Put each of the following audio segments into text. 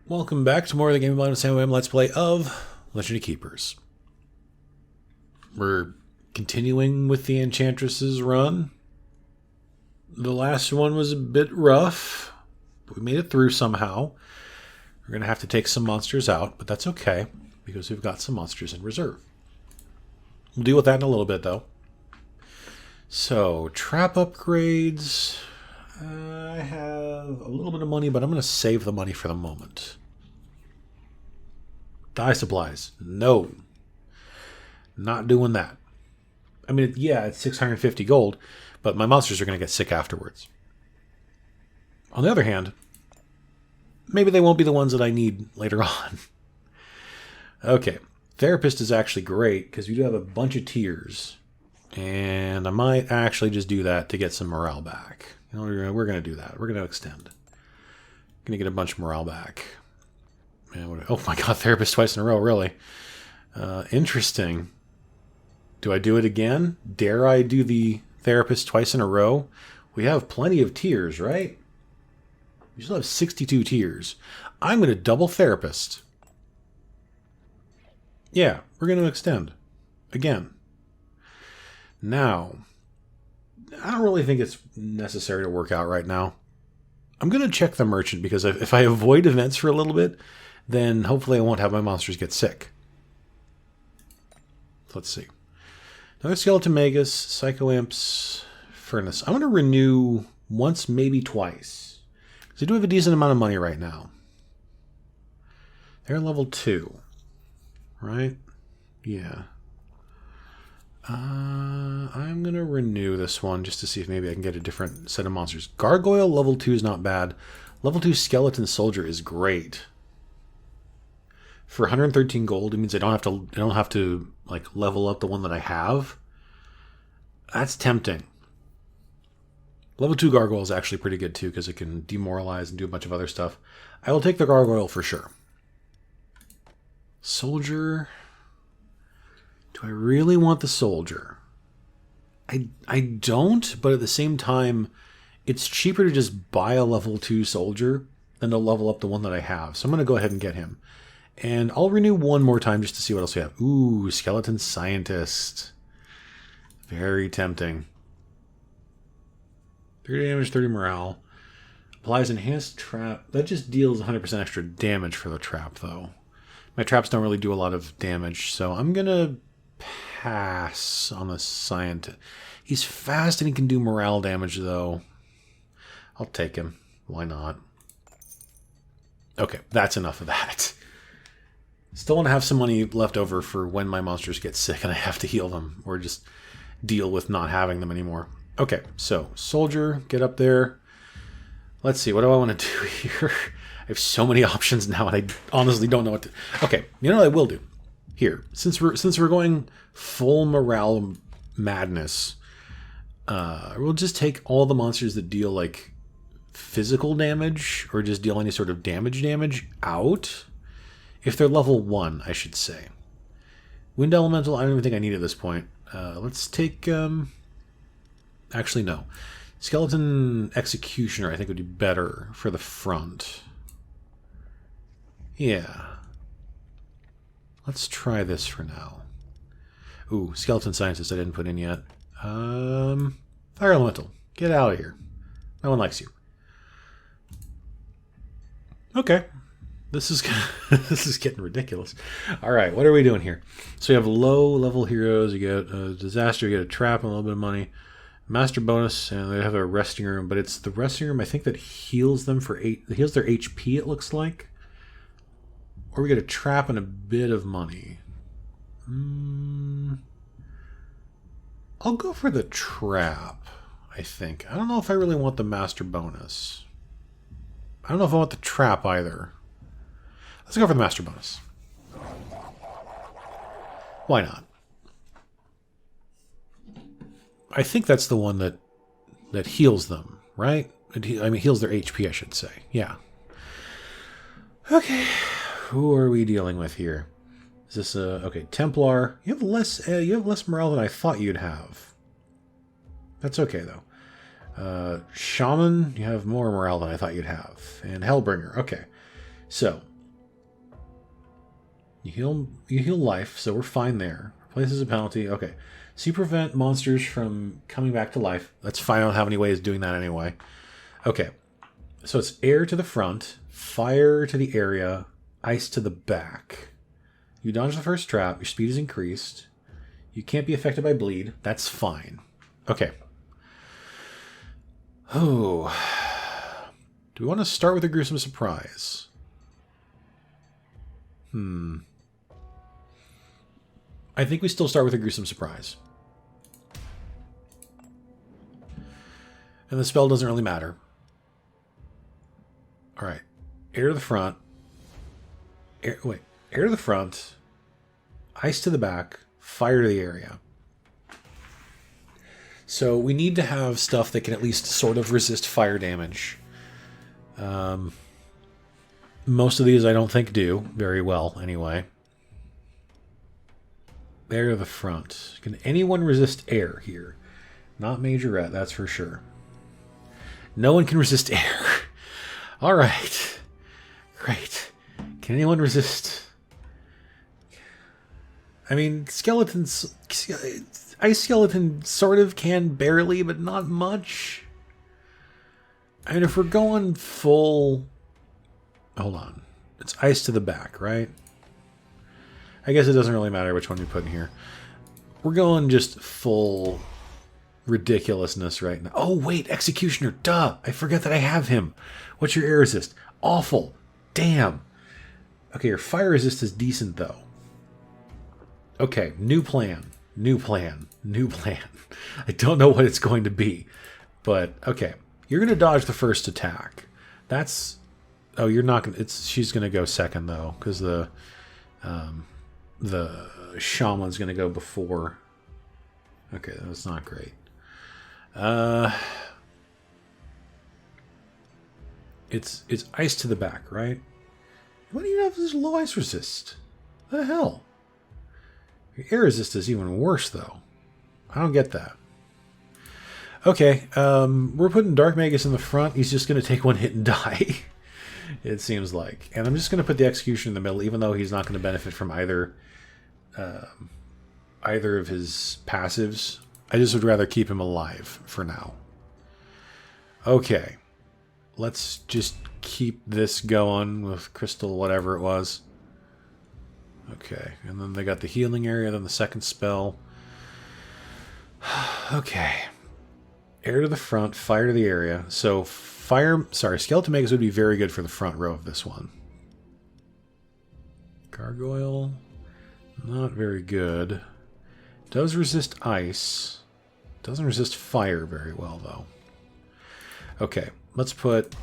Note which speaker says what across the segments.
Speaker 1: Welcome back to more of the Game of SammoBam Let's Play of Legend of Keepers. We're continuing with the Enchantress's run. The last one was a bit rough, but we made it through somehow. We're going to have to take some monsters out, but that's okay, because we've got some monsters in reserve. We'll deal with that in a little bit, though. So, trap upgrades. I have a little bit of money, but I'm going to save the money for the moment. Dye supplies. No. Not doing that. I mean, yeah, it's 650 gold, but my monsters are going to get sick afterwards. On the other hand, maybe they won't be the ones that I need later on. Okay. Therapist is actually great, because we do have a bunch of tiers. And I might actually just do that to get some morale back. You know, we're going to do that. We're going to extend. Going to get a bunch of morale back. Man, oh my god, therapist twice in a row, really? Interesting. Do I do it again? Dare I do the therapist twice in a row? We have plenty of tiers, right? We still have 62 tiers. I'm going to double therapist. Yeah, we're going to extend. Again. Now, I don't really think it's necessary to work out right now. I'm going to check the merchant, because if I avoid events for a little bit, then hopefully I won't have my monsters get sick. Let's see. Another Skeleton Magus, Psycho Imps, Furnace. I'm going to renew once, maybe twice, because I do have a decent amount of money right now. They're level 2, right? Yeah. I'm going to renew this one just to see if maybe I can get a different set of monsters. Gargoyle level 2 is not bad. Level 2 Skeleton Soldier is great. For 113 gold, it means I don't have to like level up the one that I have. That's tempting. Level 2 Gargoyle is actually pretty good too, because it can demoralize and do a bunch of other stuff. I will take the Gargoyle for sure. Soldier. Do I really want the soldier? I don't, but at the same time, it's cheaper to just buy a level 2 soldier than to level up the one that I have. So I'm going to go ahead and get him. And I'll renew one more time just to see what else we have. Ooh, Skeleton Scientist. Very tempting. 30 damage, 30 morale. Applies enhanced trap. That just deals 100% extra damage for the trap, though. My traps don't really do a lot of damage, so I'm going to pass on the scientist. He's fast and he can do morale damage, though. I'll take him. Why not? Okay, that's enough of that. Still want to have some money left over for when my monsters get sick and I have to heal them, or just deal with not having them anymore. Okay, so soldier, get up there. Let's see, what do I want to do here? I have so many options now, and I honestly don't know what to... Okay, you know what I will do? Here, since we're going full morale madness, we'll just take all the monsters that deal like physical damage or just deal any sort of damage out. If they're level 1, I should say. Wind Elemental, I don't even think I need at this point. Let's take... Actually, no. Skeleton Executioner, I think, would be better for the front. Yeah. Let's try this for now. Ooh, Skeleton Scientist I didn't put in yet. Fire Elemental, get out of here. No one likes you. Okay. This is this is getting ridiculous. All right, what are we doing here? So you have low-level heroes. You get a disaster. You get a trap and a little bit of money. Master bonus, and they have a resting room, but it's the resting room I think that heals them for 8. Heals their HP. It looks like. Or we get a trap and a bit of money. I'll go for the trap, I think. I don't know if I really want the master bonus. I don't know if I want the trap either. Let's go for the master bonus. Why not? I think that's the one that heals them, right? I mean, heals their HP, I should say. Yeah. Okay. Who are we dealing with here? Is this okay? Templar. You have less morale than I thought you'd have. That's okay though. Shaman. You have more morale than I thought you'd have. And Hellbringer. Okay. So You heal life, so we're fine there. Replaces a penalty. Okay. So you prevent monsters from coming back to life. That's fine. I don't have any ways of doing that anyway. Okay. So it's air to the front, fire to the area, ice to the back. You dodge the first trap. Your speed is increased. You can't be affected by bleed. That's fine. Okay. Oh. Do we want to start with a gruesome surprise? I think we still start with a gruesome surprise. And the spell doesn't really matter. Alright. Air to the front. Air to the front. Ice to the back. Fire to the area. So we need to have stuff that can at least sort of resist fire damage. Most of these I don't think do very well anyway. Air to the front. Can anyone resist air here? Not Majorette, that's for sure. No one can resist air. Alright. Great. Can anyone resist... I mean, skeletons... Ice skeleton sort of can barely, but not much. I mean, if we're going full... Hold on. It's ice to the back, right? I guess it doesn't really matter which one we put in here. We're going just full ridiculousness right now. Oh, wait, Executioner. Duh. I forget that I have him. What's your air resist? Awful. Damn. Okay, your fire resist is decent, though. Okay, new plan. New plan. New plan. I don't know what it's going to be. But, okay. You're going to dodge the first attack. That's... Oh, you're not going to... She's going to go second, though. Because the shaman's going to go before. Okay, that's not great. It's ice to the back, right? Why do you have this low ice resist? What the hell? Your air resist is even worse, though. I don't get that. Okay, we're putting Dark Magus in the front. He's just going to take one hit and die. It seems like. And I'm just going to put the Execution in the middle, even though he's not going to benefit from either of his passives. I just would rather keep him alive for now. Okay. Let's just keep this going with Crystal, whatever it was. Okay. And then they got the healing area, then the second spell. Okay. Air to the front, fire to the area. So Skeleton Magus would be very good for the front row of this one. Gargoyle, not very good. Does resist ice. Doesn't resist fire very well, though. Okay, let's put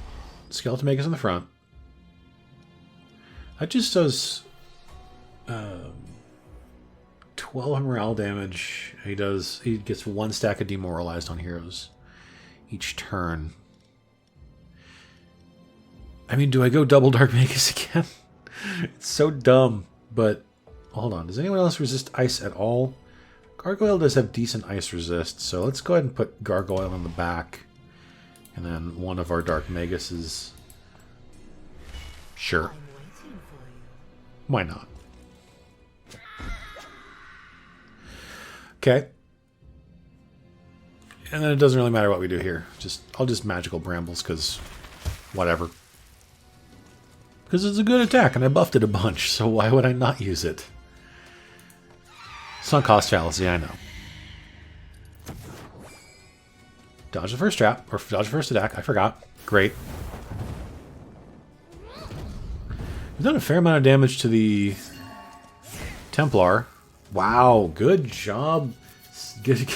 Speaker 1: Skeleton Magus in the front. That just does 12 morale damage. He gets one stack of demoralized on heroes each turn. I mean, do I go double Dark Magus again? It's so dumb, but hold on. Does anyone else resist ice at all? Gargoyle does have decent ice resist, so let's go ahead and put Gargoyle in the back. And then one of our Dark Maguses. Sure. Why not? Okay. And then it doesn't really matter what we do here. I'll just magical brambles, because whatever. Because it's a good attack, and I buffed it a bunch, so why would I not use it? Sunk cost fallacy, I know. Dodge the first trap, or dodge the first attack, I forgot. Great. We've done a fair amount of damage to the Templar. Wow, good job. Good.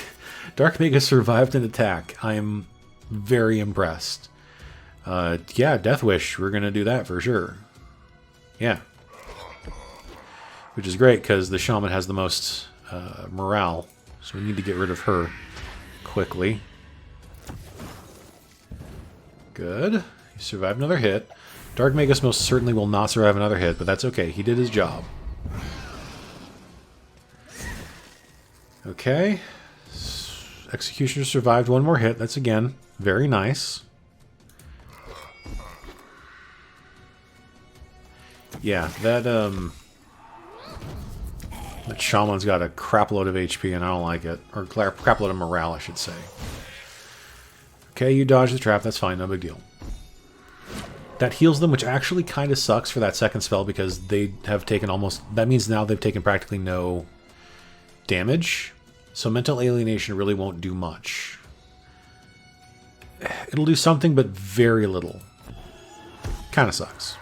Speaker 1: Dark Magus survived an attack. I'm very impressed. Yeah, Death Wish, we're going to do that for sure. Yeah. Which is great, because the Shaman has the most morale, so we need to get rid of her quickly. Good. He survived another hit. Dark Magus most certainly will not survive another hit, but that's okay. He did his job. Okay. Executioner survived one more hit. That's, again, very nice. Yeah, that, That shaman's got a crap load of HP and I don't like it. Or crap load of morale, I should say. Okay, you dodge the trap. That's fine. No big deal. That heals them, which actually kind of sucks for that second spell because they have taken almost... That means now they've taken practically no damage. So mental alienation really won't do much. It'll do something, but very little. Kind of sucks.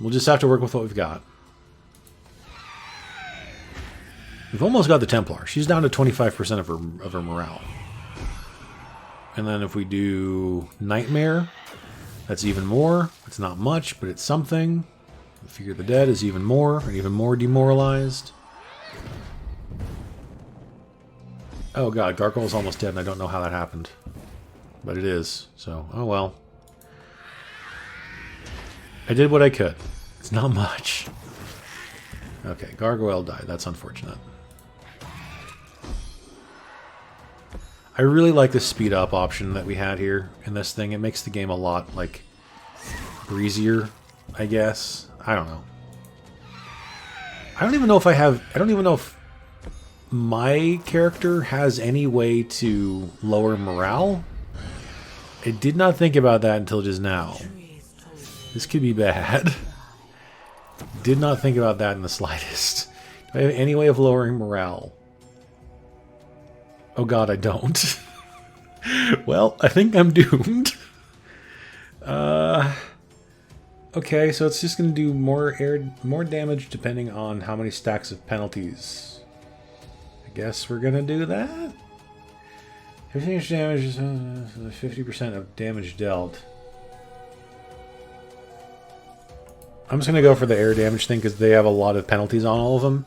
Speaker 1: We'll just have to work with what we've got. We've almost got the Templar. She's down to 25% of her morale. And then if we do Nightmare, that's even more. It's not much, but it's something. Fear of the Dead is even more, and even more demoralized. Oh god, Gargoyle's almost dead, and I don't know how that happened. But it is, so, oh well. I did what I could. It's not much. Okay, Gargoyle died. That's unfortunate. I really like the speed up option that we had here in this thing. It makes the game a lot, like, breezier, I guess. I don't know. I don't even know if I don't even know if my character has any way to lower morale. I did not think about that until just now. This could be bad. Did not think about that in the slightest. Do I have any way of lowering morale? Oh god, I don't. Well, I think I'm doomed. Okay, so it's just going to do more damage depending on how many stacks of penalties. I guess we're going to do that? 15 damage is 50% of damage dealt. I'm just going to go for the air damage thing because they have a lot of penalties on all of them.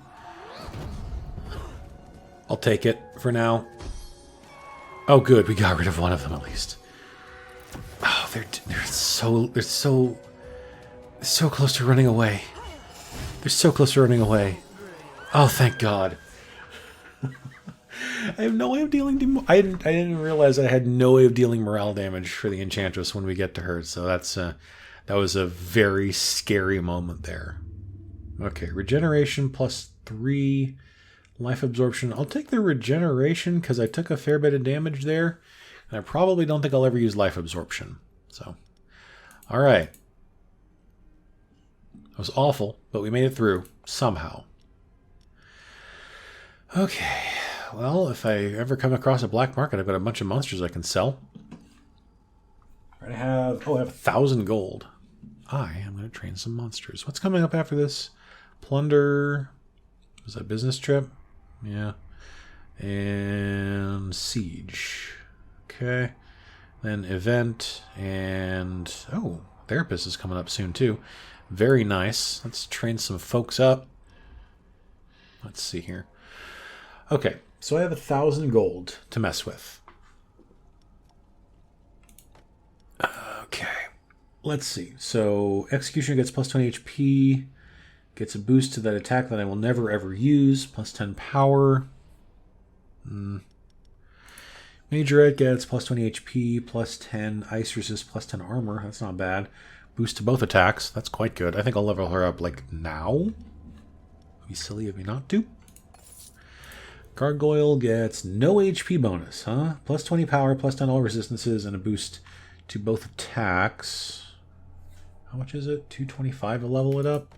Speaker 1: I'll take it for now. Oh, good. We got rid of one of them at least. Oh, they're so close to running away. They're so close to running away. Oh, thank God. I have no way of dealing... I didn't realize I had no way of dealing morale damage for the Enchantress when we get to her. So that's that was a very scary moment there. Okay, regeneration plus 3... Life absorption. I'll take the regeneration because I took a fair bit of damage there. And I probably don't think I'll ever use life absorption. So, alright. It was awful, but we made it through. Somehow. Okay. Well, if I ever come across a black market, I've got a bunch of monsters I can sell. I have 1,000 gold. I am going to train some monsters. What's coming up after this? Plunder. Was that business trip? Yeah. And siege. Okay. Then event and... Oh, therapist is coming up soon too. Very nice. Let's train some folks up. Let's see here. Okay, so I have 1,000 gold to mess with. Okay. Let's see. So Executioner gets plus 20 HP. Gets a boost to that attack that I will never ever use. Plus 10 power. Majorette gets plus 20 HP, plus 10 ice resist, plus 10 armor. That's not bad. Boost to both attacks. That's quite good. I think I'll level her up like now. It'd be silly of me not to. Gargoyle gets no HP bonus, huh? Plus 20 power, plus 10 all resistances, and a boost to both attacks. How much is it? 225 to level it up.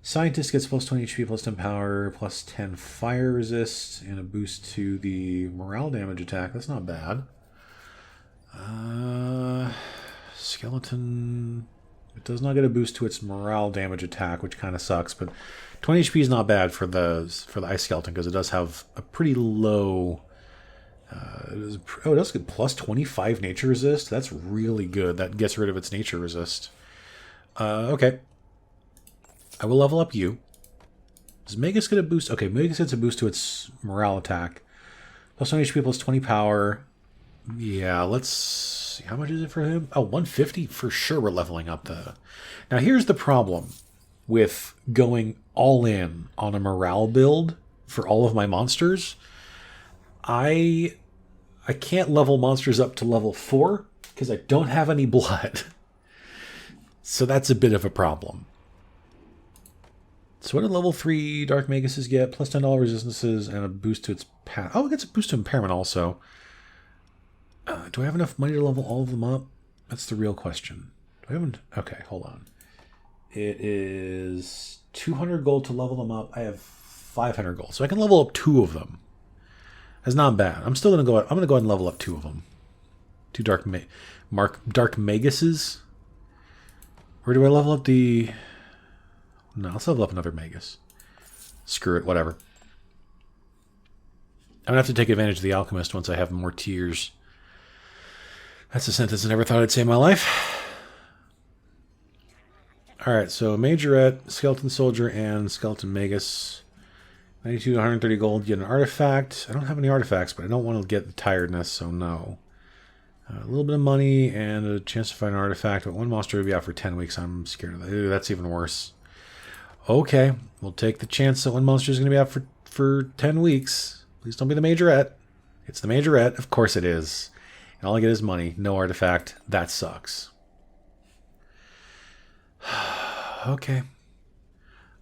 Speaker 1: Scientist gets plus 20 HP, plus 10 power, plus 10 fire resist, and a boost to the morale damage attack. That's not bad. Skeleton... It does not get a boost to its morale damage attack, which kind of sucks, but 20 HP is not bad for the Ice Skeleton, because it does have a pretty low... it does get plus 25 nature resist. That's really good. That gets rid of its nature resist. Okay. I will level up you. Does Magus get a boost? Okay, Magus gets a boost to its morale attack. Plus 20 HP, plus 20 power. Yeah, let's see. How much is it for him? Oh, 150? For sure we're leveling up the... Now here's the problem with going all in on a morale build for all of my monsters. I can't level monsters up to level 4 because I don't have any blood. So that's a bit of a problem. So what did level 3 Dark Maguses get? Plus $10 resistances and a boost to its path. Oh, it gets a boost to impairment also. Do I have enough money to level all of them up? That's the real question. Do I have? Okay, hold on. It is 200 gold to level them up. I have 500 gold, so I can level up 2 of them. That's not bad. I'm still gonna go. I'm gonna go ahead and level up 2 of them. 2 Dark Maguses. Or do I level up the? No, let's level up another Magus. Screw it, whatever. I'm gonna have to take advantage of the Alchemist once I have more tiers. That's a sentence I never thought I'd say in my life. Alright, so Majorette, Skeleton Soldier, and Skeleton Magus. 92 to 130 gold, get an artifact. I don't have any artifacts, but I don't want to get the tiredness, so no. A little bit of money and a chance to find an artifact, but one monster will be out for 10 weeks. I'm scared of that. Ooh, that's even worse. Okay, we'll take the chance that one monster is going to be out for 10 weeks. Please don't be the Majorette. It's the Majorette. Of course it is. And all I get is money. No artifact. That sucks. Okay.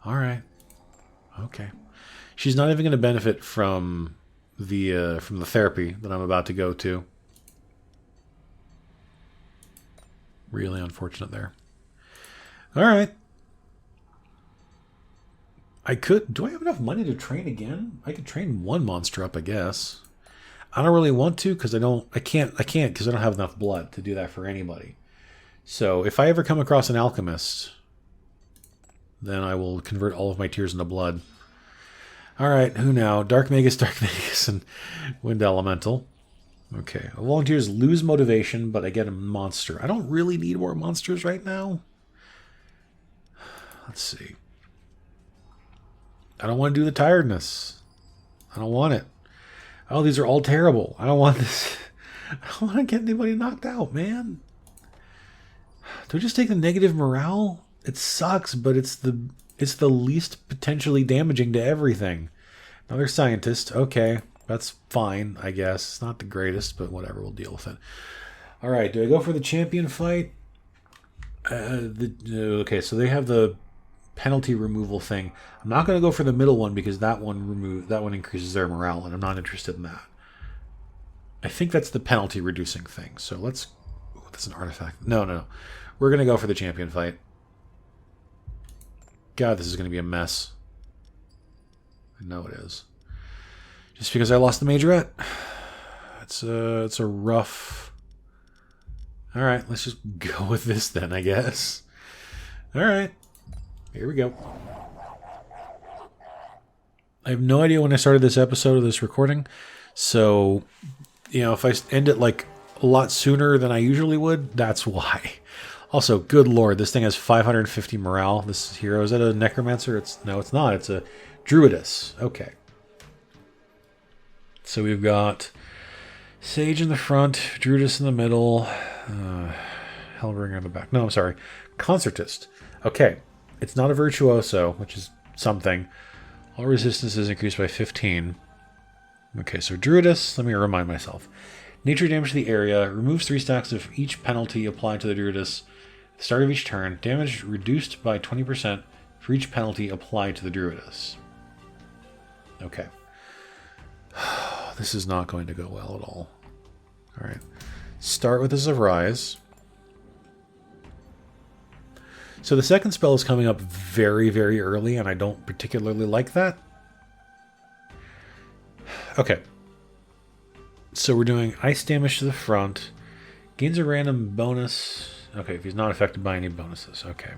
Speaker 1: All right. Okay. She's not even going to benefit from the therapy that I'm about to go to. Really unfortunate there. All right. I could... Do I have enough money to train again? I could train one monster up, I guess. I don't really want to because I can't because I don't have enough blood to do that for anybody. So if I ever come across an alchemist, then I will convert all of my tears into blood. All right, who now? Dark Magus, and Wind Elemental. Okay, volunteers lose motivation, but I get a monster. I don't really need more monsters right now. Let's see. I don't want to do the tiredness. I don't want it. Oh, these are all terrible. I don't want this. I don't want to get anybody knocked out, man. Do I just take the negative morale? It sucks, but it's the least potentially damaging to everything. Another scientist. Okay, that's fine, I guess. It's not the greatest, but whatever. We'll deal with it. All right, do I go for the champion fight? Okay, so they have the penalty removal thing. I'm not going to go for the middle one because that one increases their morale, and I'm not interested in that. I think that's the penalty reducing thing. So let's... Ooh, that's an artifact. No. We're going to go for the champion fight. God, this is going to be a mess. I know it is. Just because I lost the Majorette. It's a rough... Alright, let's just go with this then, I guess. Alright. Here we go. I have no idea when I started this episode of this recording, so, you know, if I end it like a lot sooner than I usually would, that's why. Also, good lord, this thing has 550 morale. This hero, is that a necromancer? No, it's not. It's a druidess. Okay. So we've got sage in the front, druidess in the middle, hellbringer in the back. No, I'm sorry, concertist. Okay. It's not a virtuoso, which is something. All resistance is increased by 15. Okay, so Druidess, let me remind myself. Nature damage to the area. Removes 3 stacks of each penalty applied to the Druidess at the start of each turn. Damage reduced by 20% for each penalty applied to the Druidess. Okay. This is not going to go well at all. Alright. Start with a Surprise. So the second spell is coming up very, very early, and I don't particularly like that. Okay. So we're doing Ice Damage to the front. Gains a random bonus. Okay, if he's not affected by any bonuses. Okay.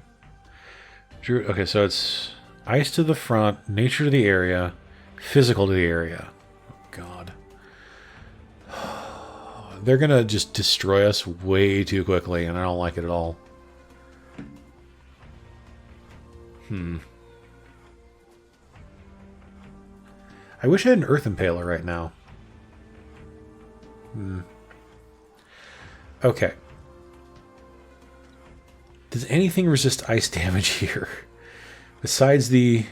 Speaker 1: Okay, so it's Ice to the front, Nature to the area, Physical to the area. Oh, God. They're going to just destroy us way too quickly, and I don't like it at all. I wish I had an Earth Impaler right now. Okay. Does anything resist ice damage here? Besides the...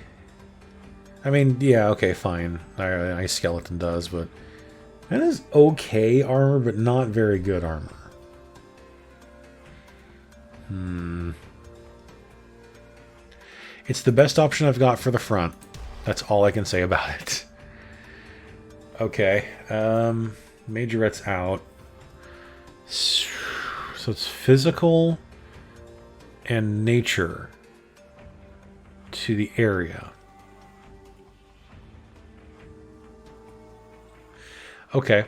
Speaker 1: I mean, yeah, okay, fine. Ice Skeleton does, but... That is okay armor, but not very good armor. It's the best option I've got for the front. That's all I can say about it. Okay. Majorette's out. So it's physical and nature to the area. Okay.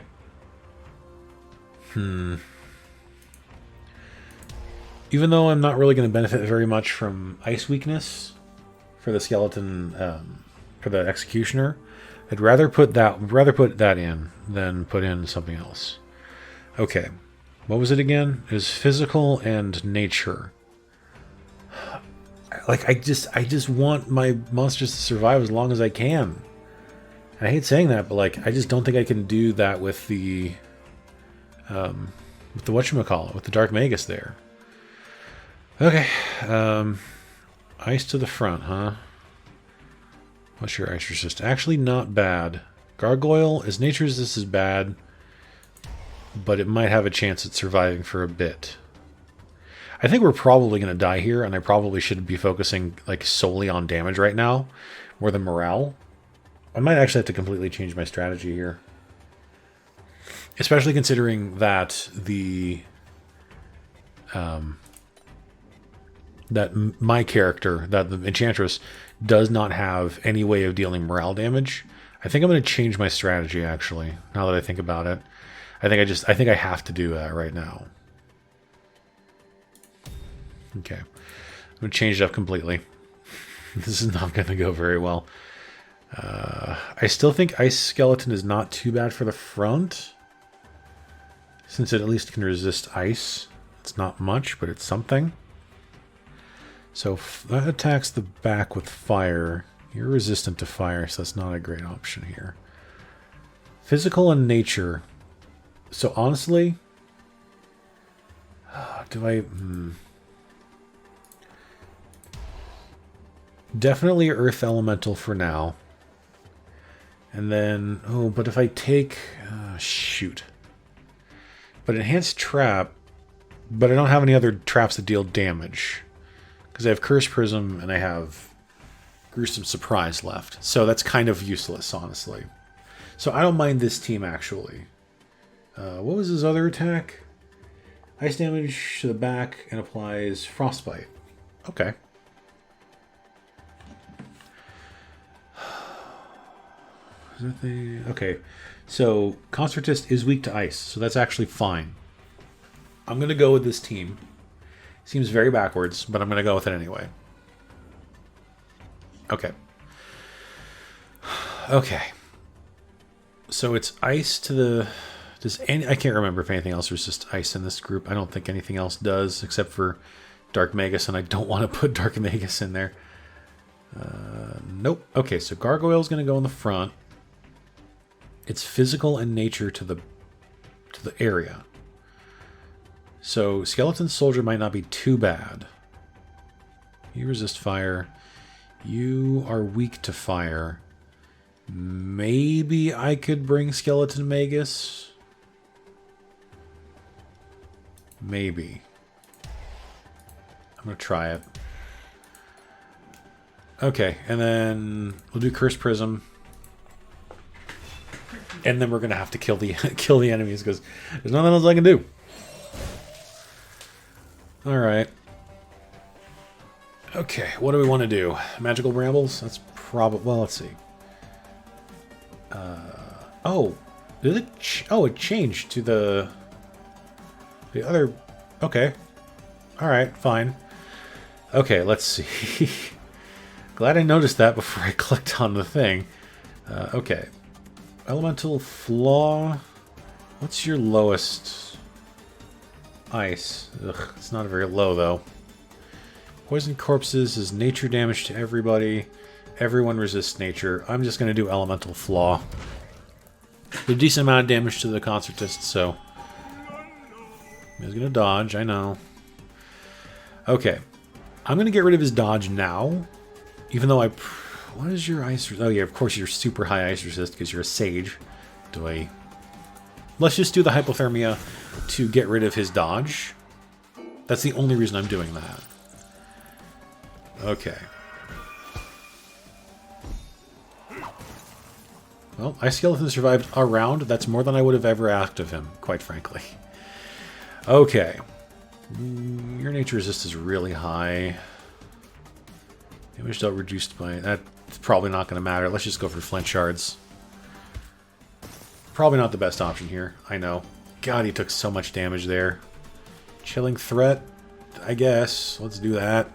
Speaker 1: Even though I'm not really going to benefit very much from ice weakness for the skeleton, for the executioner, I'd rather put that in than put in something else. Okay. What was it again? It was physical and nature. Like, I just want my monsters to survive as long as I can. I hate saying that, but like, I just don't think I can do that with the whatchamacallit, with the Dark Magus there. Okay, ice to the front, huh? What's your ice resist? Actually, not bad. Gargoyle, his nature resist is bad, but it might have a chance at surviving for a bit. I think we're probably going to die here, and I probably should be focusing like solely on damage right now, more than morale. I might actually have to completely change my strategy here. Especially considering that that my character, that the Enchantress, does not have any way of dealing morale damage. I think I'm going to change my strategy, actually, now that I think about it. I think I have to do that right now. Okay. I'm going to change it up completely. This is not going to go very well. I still think Ice Skeleton is not too bad for the front, since it at least can resist ice. It's not much, but it's something. So that attacks the back with fire. You're resistant to fire, so that's not a great option here. Physical and nature. So honestly, do I... Definitely Earth Elemental for now. And then... Oh, but if I take... shoot. But Enhanced Trap... But I don't have any other traps that deal damage. Because I have Curse Prism and I have Gruesome Surprise left. So that's kind of useless, honestly. So I don't mind this team, actually. What was his other attack? Ice damage to the back and applies Frostbite. Okay. Is that the... Okay. So Concertist is weak to ice, so that's actually fine. I'm going to go with this team. Seems very backwards, but I'm going to go with it anyway. Okay. Okay. So it's ice to the... I can't remember if anything else resists ice in this group. I don't think anything else does, except for Dark Magus, and I don't want to put Dark Magus in there. Nope. Okay, so Gargoyle's going to go in the front. It's physical and nature to the area. So Skeleton Soldier might not be too bad. You resist fire. You are weak to fire. Maybe I could bring Skeleton Magus. Maybe. I'm going to try it. Okay, and then we'll do Curse Prism. And then we're going to have to kill the enemies because there's nothing else I can do. Alright. Okay, what do we want to do? Magical Brambles? That's probably... Well, let's see. Oh. Did it... it changed to the other... Okay. Alright, fine. Okay, let's see. Glad I noticed that before I clicked on the thing. Okay. Elemental Flaw. What's your lowest... Ice. Ugh, it's not very low, though. Poison Corpses is nature damage to everybody. Everyone resists nature. I'm just going to do Elemental Flaw. A decent amount of damage to the Concertist, so... He's going to dodge, I know. Okay. I'm going to get rid of his dodge now. Even though I... What is your ice... Oh, yeah, of course you're super high ice resist because you're a sage. Do I... Let's just do the Hypothermia to get rid of his dodge. That's the only reason I'm doing that. Okay. Well, Ice Skeleton survived a round. That's more than I would have ever asked of him, quite frankly. Okay. Your nature resist is really high. Damage dealt reduced by... That's probably not going to matter. Let's just go for Flint Shards. Probably not the best option here. I know. God, he took so much damage there. Chilling Threat, I guess. Let's do that.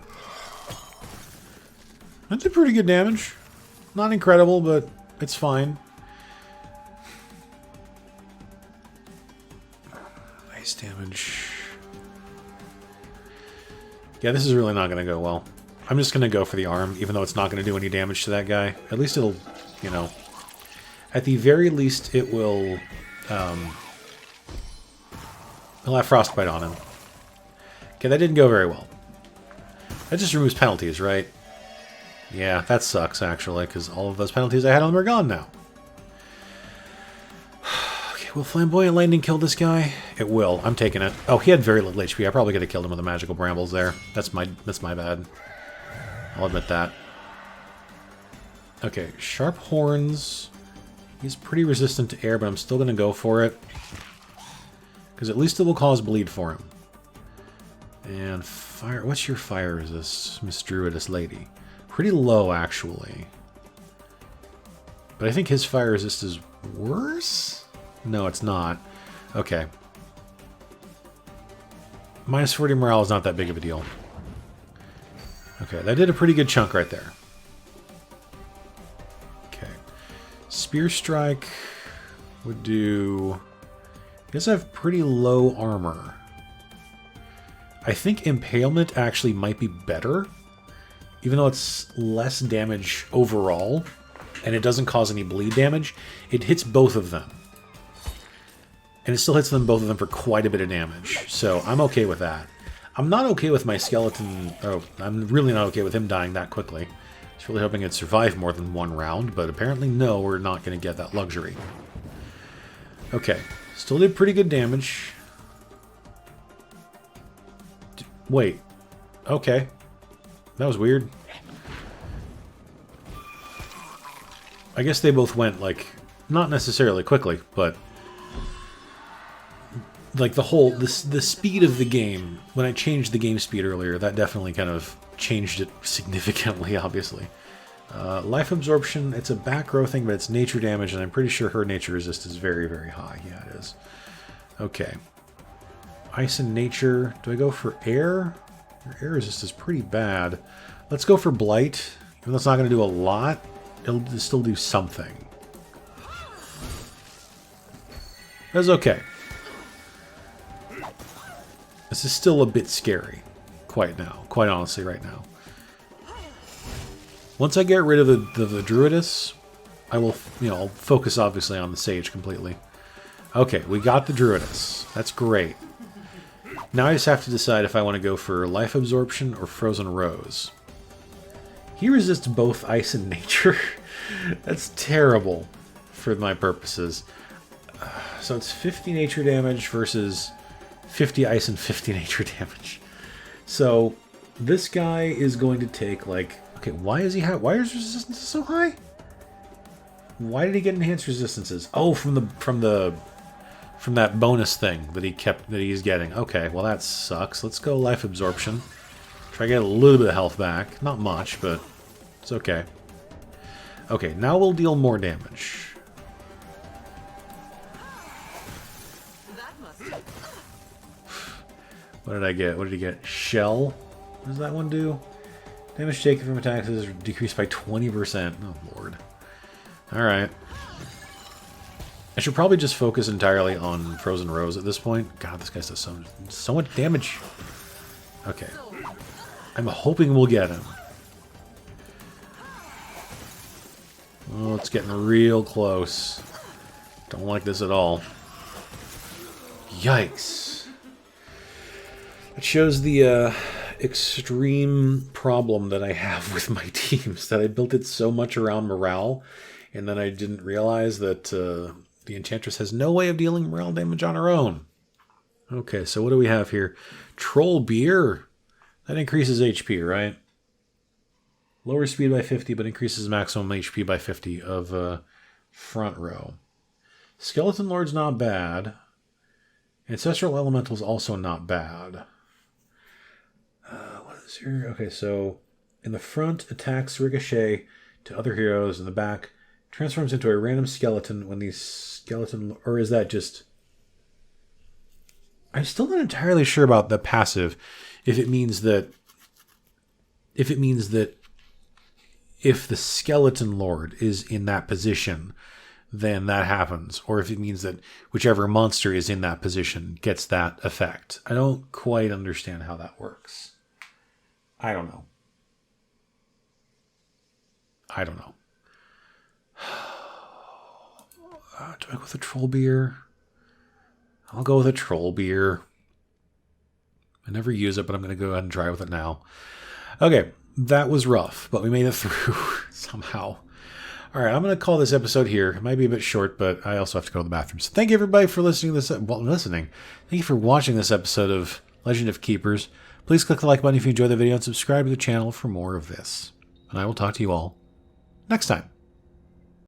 Speaker 1: That did pretty good damage. Not incredible, but it's fine. Ice damage. Yeah, this is really not going to go well. I'm just going to go for the arm, even though it's not going to do any damage to that guy. At least it'll, you know... At the very least, it will... he'll have Frostbite on him. Okay, that didn't go very well. That just removes penalties, right? Yeah, that sucks, actually, because all of those penalties I had on them are gone now. Okay, will Flamboyant Lightning kill this guy? It will. I'm taking it. Oh, he had very little HP. I probably could have killed him with the Magical Brambles there. That's my bad. I'll admit that. Okay, Sharp Horns. He's pretty resistant to air, but I'm still going to go for it. Because at least it will cause bleed for him. And fire... What's your fire resist, Miss Druidess Lady? Pretty low, actually. But I think his fire resist is worse? No, it's not. Okay. Minus 40 morale is not that big of a deal. Okay, that did a pretty good chunk right there. Okay. Spear Strike would do... He does have pretty low armor. I think Impalement actually might be better. Even though it's less damage overall, and it doesn't cause any bleed damage, it hits both of them. And it still hits them, both of them, for quite a bit of damage. So I'm okay with that. I'm not okay with my skeleton... Oh, I'm really not okay with him dying that quickly. I was really hoping it'd survive more than one round, but apparently no, we're not going to get that luxury. Okay. Still did pretty good damage. Wait. Okay. That was weird. I guess they both went, like, not necessarily quickly, but... Like, the speed of the game, when I changed the game speed earlier, that definitely kind of changed it significantly, obviously. Life Absorption, it's a back row thing, but it's nature damage, and I'm pretty sure her nature resist is very, very high. Yeah, it is. Okay. Ice and Nature. Do I go for air? Your air resist is pretty bad. Let's go for Blight. Even though it's not going to do a lot, it'll still do something. That's okay. This is still a bit scary. Quite honestly, right now. Once I get rid of the Druidess, I will, I'll focus obviously on the Sage completely. Okay, we got the Druidess. That's great. Now I just have to decide if I want to go for Life Absorption or Frozen Rose. He resists both Ice and Nature. That's terrible for my purposes. So it's 50 Nature damage versus 50 Ice and 50 Nature damage. So this guy is going to take, like... Okay, why is his resistance so high? Why did he get enhanced resistances? Oh, from that bonus thing that he's getting. Okay, well that sucks. Let's go Life Absorption. Try to get a little bit of health back. Not much, but it's okay. Okay, now we'll deal more damage. What did I get? What did he get? Shell? What does that one do? Damage taken from attacks is decreased by 20%. Oh, Lord. Alright. I should probably just focus entirely on Frozen Rose at this point. God, this guy does so much damage. Okay. I'm hoping we'll get him. Oh, it's getting real close. Don't like this at all. Yikes. It shows the extreme problem that I have with my teams, that I built it so much around morale, and then I didn't realize that the Enchantress has no way of dealing morale damage on her own. Okay, so what do we have here? Troll Beer. That increases HP, right? Lower speed by 50, but increases maximum HP by 50 of front row. Skeleton Lord's not bad. Ancestral Elemental's also not bad. What is here? Okay, so in the front, attacks ricochet to other heroes. In the back, transforms into a random skeleton when these skeleton... Or is that just... I'm still not entirely sure about the passive. If it means that if the Skeleton Lord is in that position, then that happens. Or if it means that whichever monster is in that position gets that effect. I don't quite understand how that works. I don't know. Do I go with a troll beer? I'll go with a troll beer. I never use it, but I'm going to go ahead and try with it now. Okay, that was rough, but we made it through somehow. All right, I'm going to call this episode here. It might be a bit short, but I also have to go to the bathroom. So thank you, everybody, for listening to this. Thank you for watching this episode of Legend of Keepers. Please click the like button if you enjoyed the video and subscribe to the channel for more of this. And I will talk to you all next time.